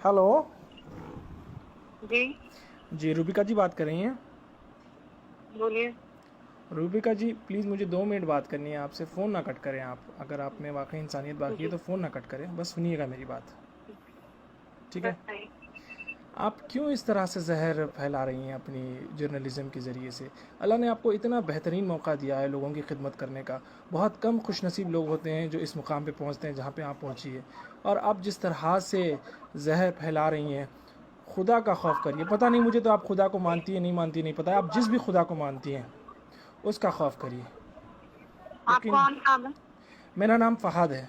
Hello. जी जी रूबिका जी बात कर रही हैं। बोलिए। रूबिका जी प्लीज़ मुझे 2 मिनट बात करनी है आपसे। फ़ोन ना कट करें आप। अगर आप में वाकई इंसानियत बाकी है जी तो फ़ोन ना कट करें, बस सुनिएगा मेरी बात। ठीक है। बताइए। आप क्यों इस तरह से जहर फैला रही हैं अपनी जर्नलिज़म के ज़रिए से? अल्लाह ने आपको इतना बेहतरीन मौका दिया है लोगों की खिदमत करने का। बहुत कम खुशनसीब लोग होते हैं जो इस मुकाम पे पहुंचते हैं जहां पे आप पहुंची है। और आप जिस तरह से जहर फैला रही हैं, खुदा का खौफ करिए। पता नहीं मुझे तो आप खुदा को मानती है नहीं मानती नहीं पता है। आप जिस भी खुदा को मानती हैं उसका खौफ करिए। आप यकीन। कौन साहब हैं? मेरा नाम फ़हाद है।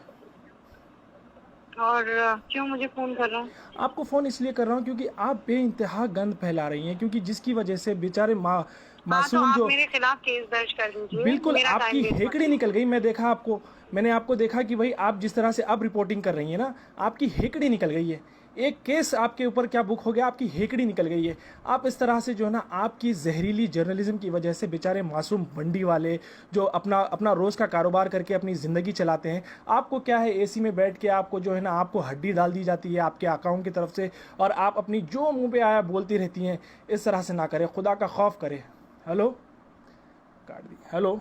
और क्यों मुझे फोन कर रहे हैं? आपको फ़ोन इसलिए कर रहा हूँ क्योंकि आप बेइंतहा गंद फैला रही हैं, क्योंकि जिसकी वजह से बेचारे हाँ, तो मासूम आप जो। मेरे खिलाफ केस दर्ज कर दीजिए, बिल्कुल मेरा आपकी टाइम वेस्ट मत हेकड़ी निकल कीजिए। गई। मैं देखा आपको। मैंने आपको देखा कि भाई आप जिस तरह से अब रिपोर्टिंग कर रही हैं ना, आपकी हेकड़ी निकल गई है। एक केस आपके ऊपर क्या बुक हो गया, आपकी हेकड़ी निकल गई है। आप इस तरह से जो है ना, आपकी जहरीली जर्नलिज्म की वजह से बेचारे मासूम मंडी वाले जो अपना अपना रोज़ का कारोबार करके अपनी ज़िंदगी चलाते हैं, आपको क्या है, एसी में बैठ के आपको जो है ना, आपको हड्डी डाल दी जाती है आपके अकाउंट की तरफ से, और आप अपनी जो मुंह पे आया बोलती रहती हैं। इस तरह से ना करें, खुदा का खौफ करें। हेलो। काट दी। हेलो।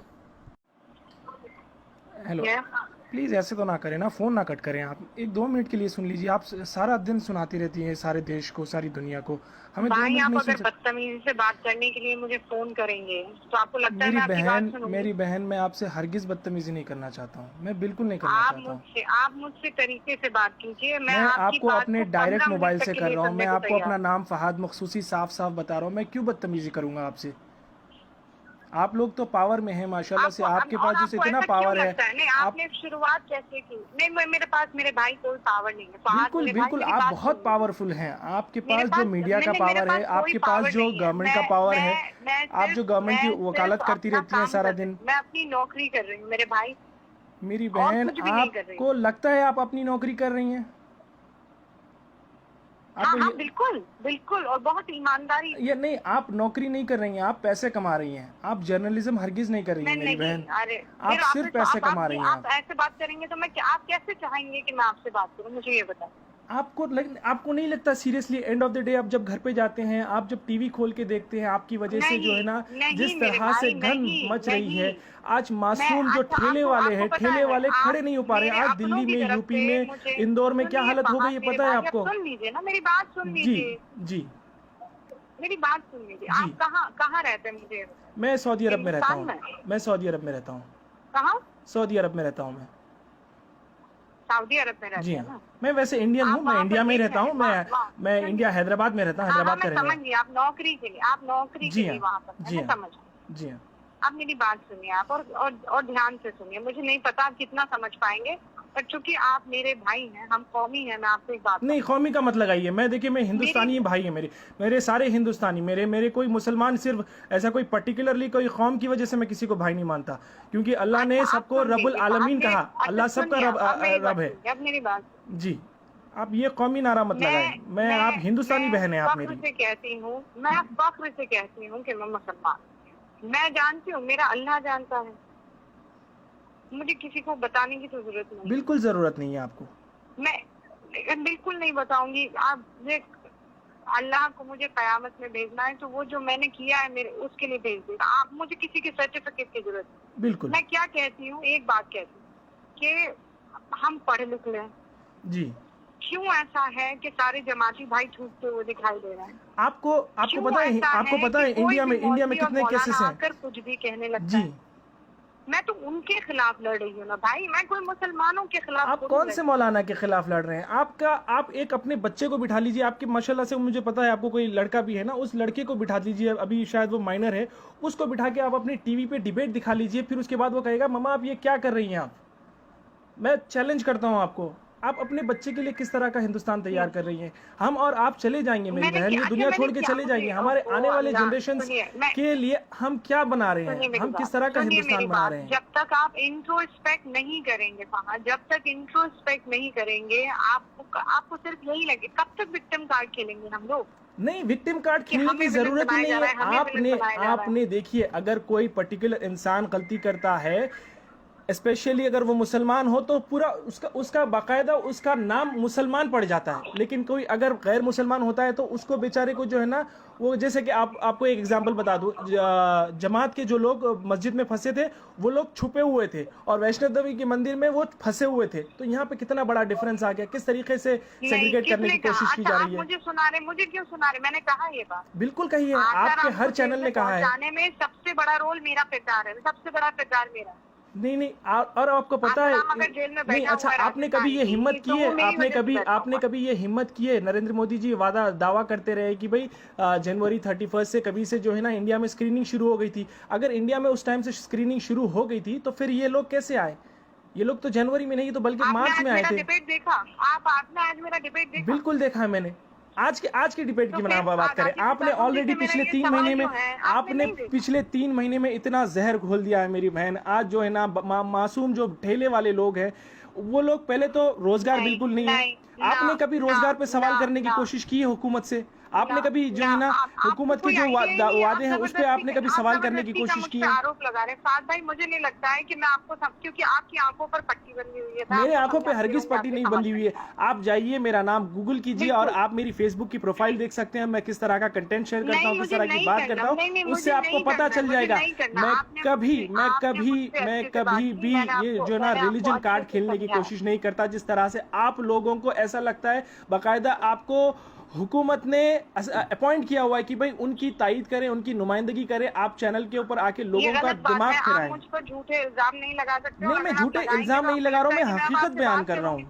हेलो। क्या? प्लीज़ ऐसे तो ना करें ना, फ़ोन ना कट करें। आप एक 2 मिनट के लिए सुन लीजिए। आप सारा दिन सुनाती रहती हैं सारे देश को, सारी दुनिया को। हमें दो भाई, मिनट आप नहीं सुन अगर सकते? बदतमीजी से बात करने के लिए मुझे फोन करेंगे तो आपको लगता है मैं आपकी बात सुनूंगी? मेरी बहन, मैं आपसे हरगिज़ बदतमीज़ी नहीं करना चाहता हूँ। मैं बिल्कुल नहीं करना चाहता हूँ। आप मुझसे तरीके से बात कीजिए, मैं मैं आपकी आपको बात अपने को डायरेक्ट 15 मिनट मोबाइल तक से के कर लिए रहा हूँ। मैं सुनने को आपको अपना तैयार हूँ। नाम फ़हाद मखसूसी साफ साफ बता रहा हूँ। मैं क्यों बदतमीज़ी करूँगा आपसे? आप लोग तो पावर में हैं माशाल्लाह से। आपको आपके पास जैसे आपको इतना ऐसा क्यों पावर है। लगता है? नहीं, आप आपने शुरुआत कैसे की? नहीं, मेरे पास मेरे भाई कोई पावर नहीं है। फहाद बिल्कुल मेरे भाई, बिल्कुल मेरी आप बात बहुत सुन लीजिए। पावरफुल हैं। आपके मेरे पास जो पास मीडिया नहीं, का नहीं, मेरे पावर पास है, कोई आपके पास पावर जो नहीं है। गवर्नमेंट का पावर है, आप जो गवर्नमेंट की मैं सिर्फ वकालत करती अपना रहती हैं काम सारा कर रही दिन। हूँ। मैं अपनी नौकरी कर रही हूँ मेरे भाई, मेरी और बहन, कुछ भी नहीं कर रही हूँ। आपको लगता है आप अपनी नौकरी कर रही हैं? हाँ आपको हाँ, ये बिल्कुल बिल्कुल, और बहुत ईमानदारी से। ये नहीं, आप नौकरी नहीं कर रही हैं, आप पैसे कमा रही हैं। आप जर्नलिज्म हरगिज़ नहीं कर रही मैं हैं मेरी नहीं, बहन। अरे आप फिर सिर्फ पैसे कमा रही हैं आप आप। ऐसे बात करेंगे तो आप कैसे चाहेंगे कि मैं आपसे बात करूँ? मुझे ये बताएं। आपको नहीं लगता seriously, end of the day आप जब घर पे जाते हैं, आप जब टीवी खोल के देखते हैं, आपकी वजह से जो नहीं है ना, नहीं जिस मेरे तरह से भाई, गंद नहीं मच रही नहीं। है। आज मैं मासूम जो अच्छा, ठेले आपको वाले आपको हैं, पता ठेले है, वाले खड़े आप नहीं हो पा रहे हैं। मेरे आज अपनों दिल्ली की में, तरफ यूपी से में, मुझे इंदौर में क्या सुनिए। हालत हो गई फहाद है मेरे पता है भाई, आप आपको? सुन लीजिए ना, मेरी बात सुन जी। लीजिए। जी। मेरी बात सुन लीजिए। जी। आप कहाँ कहाँ रहते हैं, मुझे ये बताएं। मैं सऊदी अरब में रहता हिंदुस्तान हूँ। में? मैं सऊदी अरब में रहता हूँ। कहाँ? सऊदी अरब में रहता हूँ मैं। सऊदी अरब में जी रहते हैं हाँ। ना? मैं वैसे इंडियन हूँ, आप मैं वहाँ पर इंडिया में ही एक रहता हूँ। मिनट, वहाँ वहाँ मैं सुनिए। इंडिया हैदराबाद में रहता हूँ, हाँ हाँ, हैदराबाद मैं का रहने समझ वाला गई, आप नौकरी के लिए, आप नौकरी हूँ। के जी लिए हाँ। वहाँ पर है, जी मैं हाँ। समझ गई। जी हाँ। आप मेरी बात सुनिए, आप और ध्यान से सुनिए। मुझे नहीं पता आप कितना समझ पाएंगे, पर चूंकि आप मेरे भाई हैं, हम कौमी हैं, मैं आपको एक बात नहीं, बताऊँ। कौमी का मत लगाइए। मैं देखिए, मैं मेरी हिंदुस्तानी भाई है मेरे। मेरे सारे हिंदुस्तानी, मेरे मेरे कोई मुसलमान, सिर्फ ऐसा कोई पर्टिकुलरली कोई कौम की वजह से मैं किसी को भाई नहीं मानता। क्योंकि अल्लाह अच्छा, ने आप सबको सुन रब्बुल लीजिए। आलमीन आपने कहा। अच्छा अल्लाह सबका सुनिए, अब मेरी बात रब है। सुनिए, अब मेरी बात सुनिए। जी। आप ये कौमी नारा मत लगाएं। आप हिंदुस्तानी मैं बहन है आप फख्र मेरी। से कहती हूँ, मैं फख्र से कहती हूँ कि मैं मुसलमान हूँ। मैं जानती हूँ, मेरा अल्लाह जानता है। मुझे किसी को बताने की तो जरूरत नहीं है। बिल्कुल ज़रूरत नहीं है आपको। मैं बिल्कुल नहीं बताऊंगी। आप अल्लाह को मुझे कयामत में भेजना है तो वो जो मैंने किया है मेरे उसके लिए भेज देगा। आप मुझे किसी के सर्टिफिकेट की जरूरत नहीं। बिल्कुल। मैं क्या कहती हूँ, एक बात कहती हूँ कि हम पढ़े लिखे हैं। जी। क्यों ऐसा है कि सारे जमाती भाई छूटते हुए दिखाई दे रहे हैं? आपको आपको क्यों पता है, ऐसा आपको है पता कि है कोई भी इंडिया में मौलवी और कितने मौलाना केसेस हैं? आकर कुछ भी कहने लगता जी। है? मैं तो उनके खिलाफ लड़ रही हूँ ना भाई, मैं कोई मुसलमानों के खिलाफ आप थोड़ी कौन लड़ से रही हूँ। मौलाना के खिलाफ लड़ रहे हैं? आप एक अपने बच्चे को बिठा लीजिए। आपके माशाल्लाह से मुझे पता है आपको कोई लड़का भी है ना, उस लड़के को बिठा लीजिए। अभी शायद वो माइनर है। उसको बिठा के आप अपनी टीवी पे डिबेट दिखा लीजिए। फिर उसके बाद वो कहेगा मम्मा आप ये क्या कर रही हैं आप। मैं चैलेंज करता हूं आपको। आप अपने बच्चे के लिए किस तरह का हिंदुस्तान तैयार कर रही हैं? हम और आप चले जाएंगे मेरी मैंने बहन, क्या, ये अच्छा दुनिया मैंने छोड़ के क्या, चले मुझे जाएंगे। हमारे ओहो आने वाले अल्लाह, जनरेशन्स सुनिए, मैं के लिए हम क्या बना रहे सुनिए हैं? मेरी हम किस बात, तरह का सुनिए मेरी हिंदुस्तान बना बात। रहे हैं? जब तक आप इंट्रोस्पेक्ट नहीं करेंगे वहाँ, जब तक इंट्रोस्पेक्ट नहीं करेंगे, आपको सिर्फ यही लगे। कब तक विक्टिम कार्ड खेलेंगे हम लोग नहीं, विक्टिम कार्ड कि खेलने की हमें विलन ज़रूरत ही बनाया जा नहीं रहा है। है, हमें विलन बनाया जा रहा है? आपने देखिए, अगर कोई पर्टिकुलर इंसान गलती करता है, स्पेशली अगर वो मुसलमान हो तो पूरा उसका उसका बाकायदा उसका नाम मुसलमान पड़ जाता है। लेकिन कोई अगर गैर मुसलमान होता है तो उसको बेचारे को जो है ना, वो जैसे कि आपको एक एग्जांपल बता दूं, जमात के जो लोग मस्जिद में फंसे थे वो लोग छुपे हुए थे और वैष्णव देवी के मंदिर में वो फंसे हुए थे। तो यहाँ पे कितना बड़ा डिफरेंस आ गया, किस तरीके से सेग्रीगेट करने की कोशिश की जा रही है। मुझे सुना रहे, मुझे क्यों सुना रहे? मैंने कहा ये बात बिल्कुल कही है, आपके हर चैनल ने कहा है। जाने में सबसे बड़ा रोल मेरा प्रचार है, सबसे बड़ा प्रचार मेरा। नहीं और आपको पता है नहीं, अच्छा आपने कभी ये हिम्मत की है, आपने कभी ये हिम्मत की है? नरेंद्र मोदी जी दावा करते रहे कि भाई जनवरी 31 से कभी से जो है ना इंडिया में स्क्रीनिंग शुरू हो गई थी। अगर इंडिया में उस टाइम से स्क्रीनिंग शुरू हो गई थी तो फिर ये लोग कैसे आए? ये लोग तो जनवरी में नहीं तो बल्कि मार्च में आए थे। डिबेट देखा आपने? आज मेरा डिबेट देखा? बिल्कुल देखा है मैंने। आज के डिबेट की बात करें, आपने ऑलरेडी पिछले 3 महीने में पिछले 3 महीने में इतना जहर घोल दिया है मेरी बहन। आज जो है ना मासूम जो ठेले वाले लोग हैं वो लोग, पहले तो रोजगार बिल्कुल नहीं है। आपने कभी रोजगार पे सवाल करने की कोशिश की है हुकूमत से? आपने कभी जो है ना हुकूमत के जो वादे हैं उस पर आपने कभी सवाल करने की कोशिश की है? आरोप लगा रहे साथ भाई, मुझे नहीं लगता है कि मैं आपको क्योंकि आपकी आंखों पर पट्टी बंधी हुई है। मेरे आंखों पे हरगिज पट्टी नहीं बंधी हुई है। आप जाइए, मेरा नाम गूगल कीजिए और आप मेरी फेसबुक की प्रोफाइल देख सकते हैं। मैं किस तरह का कंटेंट शेयर करता हूँ, किस तरह की बात करता हूँ, उससे आपको पता चल जाएगा। मैं कभी भी ये जो ना रिलीजन कार्ड खेलने की कोशिश नहीं करता। जिस तरह से आप लोगों को ऐसा लगता है, बाकायदा आपको हुकूमत ने अपॉइंट किया हुआ है कि भाई उनकी तायीद करें, उनकी नुमाइंदगी करें, आप चैनल के ऊपर आके लोगों का दिमाग फिराएं। मुझ पर झूठे इल्जाम नहीं लगा सकते। नहीं, मैं झूठे इल्जाम नहीं लगा रहा हूँ, मैं हकीकत बयान कर रहा हूँ।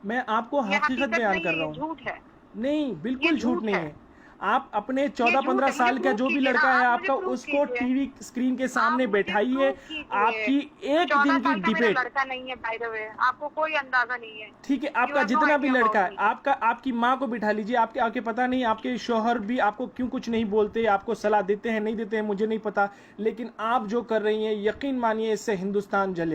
मैं आपको हकीकत बयान कर रहा हूँ। झूठ है? नहीं, बिल्कुल झूठ नहीं है। आप अपने 14-15 साल का जो भी लड़का है आपका, उसको टीवी स्क्रीन के सामने बैठाइए। आपकी एक दिन की डिबेट, लड़का नहीं है बाय द वे, आपको कोई अंदाजा नहीं है। ठीक है, आपका जितना भी लड़का है, आपकी माँ को बिठा लीजिए। आपके पता नहीं आपके शौहर भी आपको क्यों कुछ नहीं बोलते, आपको सलाह देते हैं नहीं देते हैं मुझे नहीं पता, लेकिन आप जो कर रही हैं यकीन मानिए इससे हिंदुस्तान जले।